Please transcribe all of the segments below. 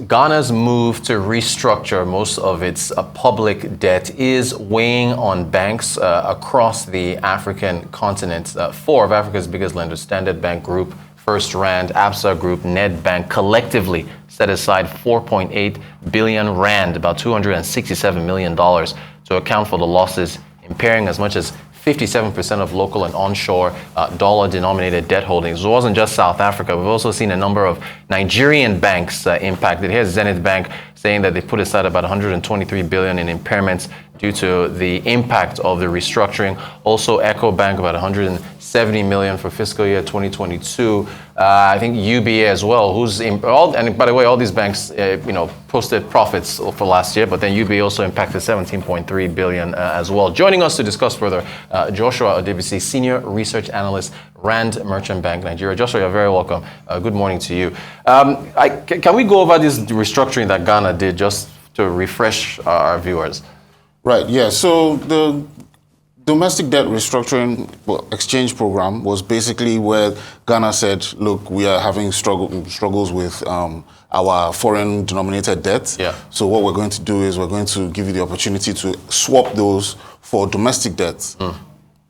Ghana's move to restructure most of its public debt is weighing on banks across the African continent. Four of Africa's biggest lenders, Standard Bank Group, First Rand, Absa Group, Nedbank, collectively set aside 4.8 billion rand, about $267 million, to account for the losses, impairing as much as 57% of local and onshore dollar-denominated debt holdings. It wasn't just South Africa. We've also seen a number of Nigerian banks impacted. Here's Zenith Bank saying that they put aside about 123 billion in impairments due to the impact of the restructuring. Also, Echo Bank, about 170 million for fiscal year 2022. I think UBA as well, and by the way, all these banks, posted profits for last year, but then UBA also impacted 17.3 billion as well. Joining us to discuss further, Joshua Odebisi, Senior Research Analyst, Rand Merchant Bank, Nigeria. Joshua, you're very welcome. Good morning to you. Can we go over this restructuring that Ghana did just to refresh our viewers? Right, yeah. So the domestic debt restructuring exchange program was basically where Ghana said, look, we are having struggles with our foreign denominated debt. Yeah. So what we're going to do is we're going to give you the opportunity to swap those for domestic debts.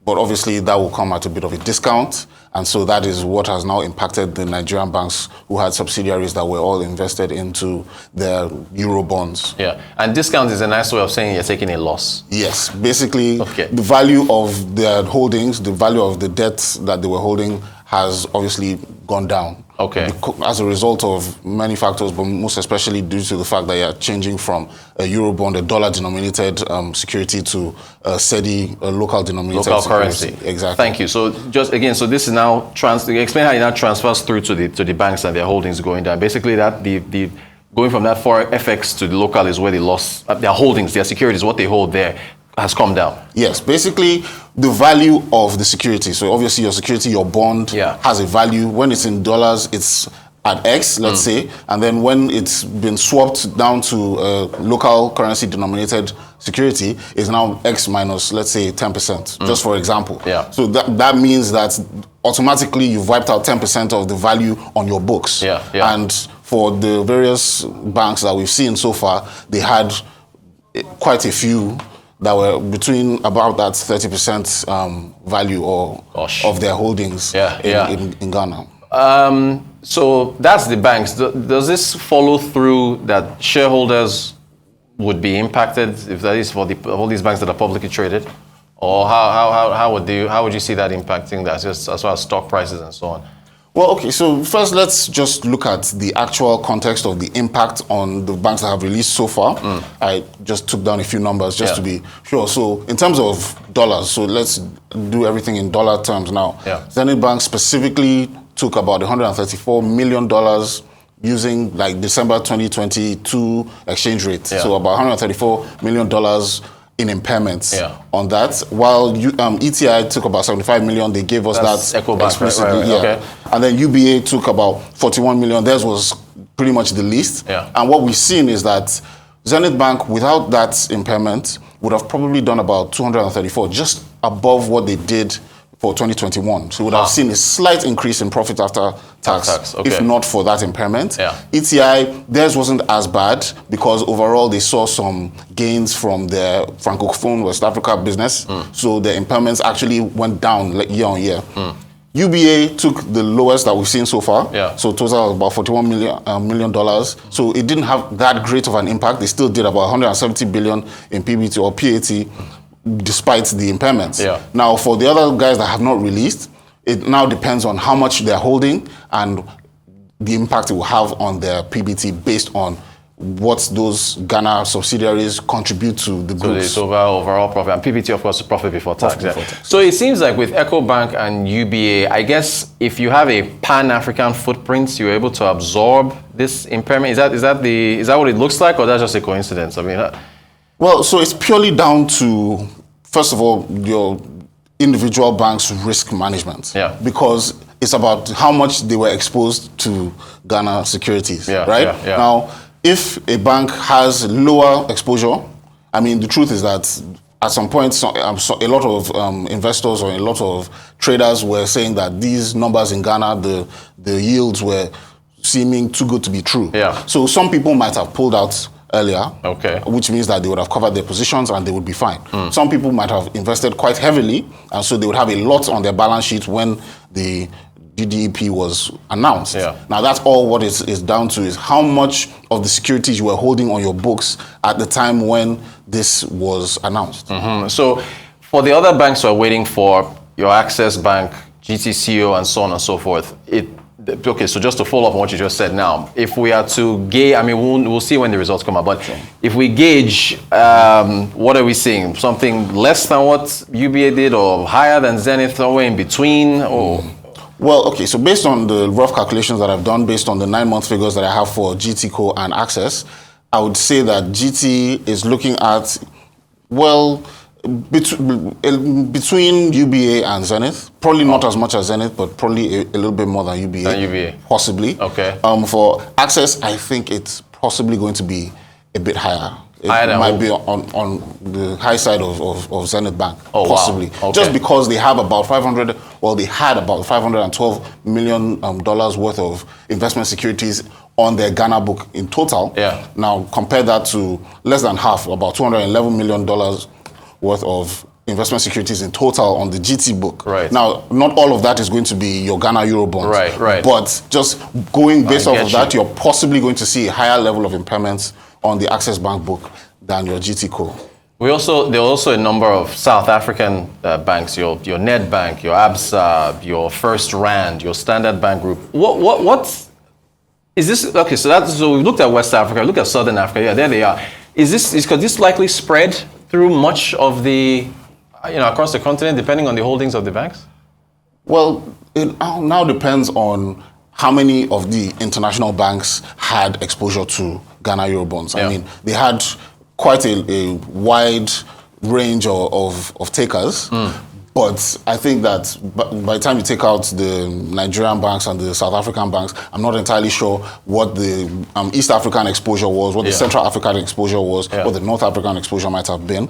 But obviously that will come at a bit of a discount. And so that is what has now impacted the Nigerian banks who had subsidiaries that were all invested into their euro bonds. Yeah, and discount is a nice way of saying you're taking a loss. Yes, basically the value of their holdings, the value of the debts that they were holding has obviously gone down. Okay. As a result of many factors, but most especially due to the fact that you're changing from a euro bond, a dollar-denominated security, to a SEDI, a local-denominated currency. Exactly. Thank you. So just again, so this is now explain how it now transfers through to the banks and their holdings going down. Basically, that the going from that foreign FX to the local is where they lost their holdings, their securities, what they hold there has come down. Yes, basically the value of the security. So obviously your security, your bond has a value. When it's in dollars, it's at X, let's say. And then when it's been swapped down to a local currency denominated security, it's now X minus, let's say, 10%, just for example. Yeah. So that means that automatically you've wiped out 10% of the value on your books. Yeah. And for the various banks that we've seen so far, they had quite a few that were between about that 30% value of their holdings in Ghana. So that's the banks. Does this follow through that shareholders would be impacted if that is for all these banks that are publicly traded? Or how would you see that impacting that, just as far as stock prices and so on? Well, okay, so first let's just look at the actual context of the impact on the banks that have released so far. I just took down a few numbers just to be sure. So in terms of dollars, so let's do everything in dollar terms now. Zenith Bank specifically took about $134 million using like December 2022 exchange rate. So about $134 million in impairments on that, while ETI took about 75 million. They gave us That's that Echo Bank, explicitly. right. Okay. And then UBA took about 41 million. Theirs was pretty much the least. And what we've seen is that Zenith Bank, without that impairment, would have probably done about 234, just above what they did for 2021. So we would have seen a slight increase in profit after tax, if not for that impairment. ETI, theirs wasn't as bad because overall they saw some gains from their Francophone West Africa business. So the impairments actually went down year on year. UBA took the lowest that we've seen so far. So total about $41 million. So it didn't have that great of an impact. They still did about 170 billion in PBT or PAT, despite the impairments. Now, for the other guys that have not released, it now depends on how much they're holding and the impact it will have on their PBT based on what those Ghana subsidiaries contribute to the groups. So the overall profit, and PBT, of course, profit before tax. So it seems like with Echo Bank and UBA, I guess if you have a pan-African footprint, you're able to absorb this impairment. Is that what it looks like, or that's just a coincidence? I mean, well, so it's purely down to, first of all, your individual bank's risk management. Because it's about how much they were exposed to Ghana securities, right? Now, if a bank has lower exposure, I mean, the truth is that at some point, a lot of investors or a lot of traders were saying that these numbers in Ghana, the yields were seeming too good to be true. Yeah. So some people might have pulled out earlier, okay, which means that they would have covered their positions and they would be fine. Some people might have invested quite heavily, and so they would have a lot on their balance sheet when the GDEP was announced. Yeah. Now that's all what is down to is how much of the securities you were holding on your books at the time when this was announced. So for the other banks who are waiting for your Access Bank, GTCO, and so on and so forth, okay, so just to follow up on what you just said now, if we are to gauge, I mean, we'll see when the results come out, but if we gauge, what are we seeing? Something less than what UBA did or higher than Zenith, somewhere in between? Or Well, okay, so based on the rough calculations that I've done, based on the 9-month figures that I have for GTCO and Access, I would say that GT is looking at, well, between UBA and Zenith, probably not as much as Zenith, but probably a little bit more than UBA. Possibly. Okay. For Access, I think it's possibly going to be a bit higher. It might be on the high side of Zenith Bank, possibly. Wow. Okay. Just because they have about they had about $512 million worth of investment securities on their Ghana book in total. Yeah. Now, compare that to less than half, about $211 million worth of investment securities in total on the GT book. Right. Now, not all of that is going to be your Ghana Euro bonds. Right. But just going based off of that, you're possibly going to see a higher level of impairments on the Access Bank book than your GTCO. There are also a number of South African banks, your Nedbank, your ABSA, your First Rand, your Standard Bank Group. What is this? Okay, so we looked at West Africa, look at Southern Africa. Yeah, there they are. Could this likely spread through much of the, across the continent, depending on the holdings of the banks? Well, it now depends on how many of the international banks had exposure to Ghana Euro bonds. Yeah. I mean, they had quite a wide range of takers. But I think that by the time you take out the Nigerian banks and the South African banks, I'm not entirely sure what the East African exposure was, what the Central African exposure was, what the North African exposure might have been.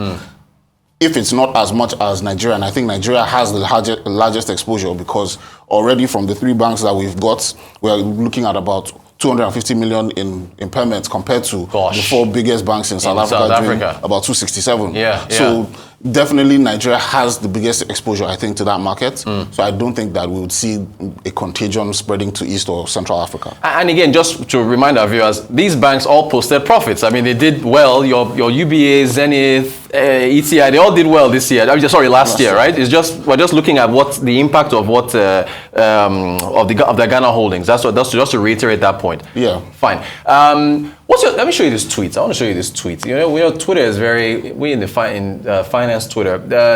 If it's not as much as Nigeria, and I think Nigeria has the largest exposure because already from the 3 banks that we've got, we're looking at about 250 million in impairments compared to the 4 biggest banks in South Africa. About 267. So definitely Nigeria has the biggest exposure, I think, to that market. So I don't think that we would see a contagion spreading to East or Central Africa. And again, just to remind our viewers, these banks all posted profits. I mean, they did well. Your UBA, Zenith, ETI, they all did well this year. Last year, right? We're just looking at what the impact of what of the Ghana holdings. That's just to reiterate that point. Yeah. Fine. Let me show you this tweet. I want to show you this tweet. Twitter is we in the finance Twitter.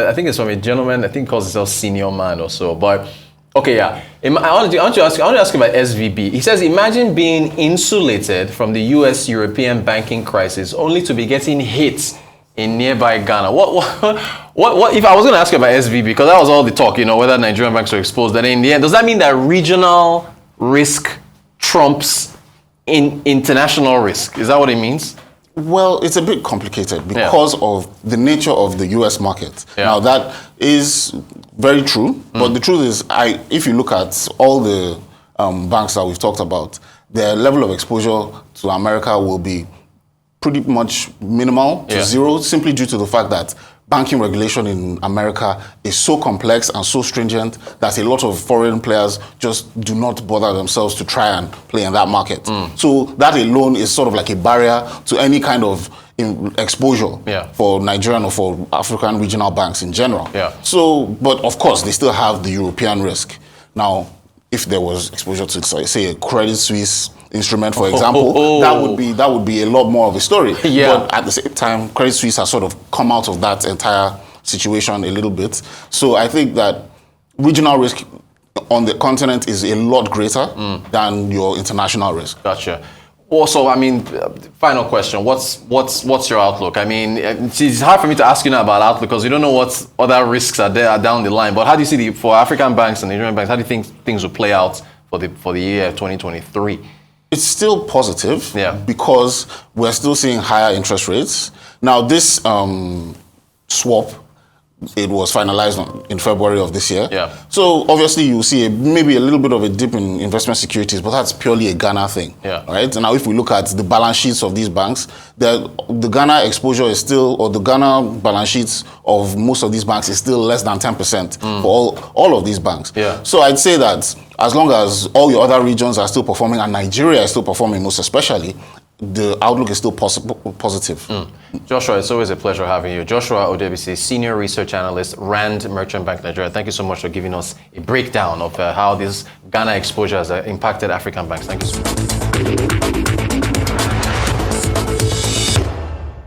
I think it's from a gentleman. I think he calls himself Senior Man or so. But okay, yeah. I want to ask about SVB. He says, imagine being insulated from the U.S. European banking crisis, only to be getting hit in nearby Ghana. What if I was going to ask you about SVB, because that was all the talk, whether Nigerian banks are exposed. And in the end, does that mean that regional risk trumps in international risk? Is that what it means? Well, it's a bit complicated because of the nature of the U.S. market. Now, that is very true, but the truth is, if you look at all the banks that we've talked about, their level of exposure to America will be pretty much minimal to zero, simply due to the fact that banking regulation in America is so complex and so stringent that a lot of foreign players just do not bother themselves to try and play in that market. So that alone is sort of like a barrier to any kind of exposure for Nigerian or for African regional banks in general. So, but of course, they still have the European risk. Now, if there was exposure to, say, a Credit Suisse instrument, for example, that would be a lot more of a story. But at the same time, Credit Suisse has sort of come out of that entire situation a little bit. So I think that regional risk on the continent is a lot greater than your international risk. Gotcha. Also, I mean, final question. What's your outlook? I mean, it's hard for me to ask you now about outlook because you don't know what other risks are there down the line. But how do you see for African banks and Nigerian banks, how do you think things will play out for the year 2023? It's still positive because we're still seeing higher interest rates. Now, this swap it was finalized in February of this year. Yeah. So obviously you see maybe a little bit of a dip in investment securities, but that's purely a Ghana thing. Yeah. Right? And now if we look at the balance sheets of these banks, the Ghana exposure is still, or the Ghana balance sheets of most of these banks is still less than 10% for all of these banks. Yeah. So I'd say that as long as all your other regions are still performing and Nigeria is still performing most especially, the outlook is still positive. Joshua, it's always a pleasure having you. Joshua Odebisi, Senior Research Analyst, Rand Merchant Bank Nigeria. Thank you so much for giving us a breakdown of how this Ghana exposure has impacted African banks. Thank you so much.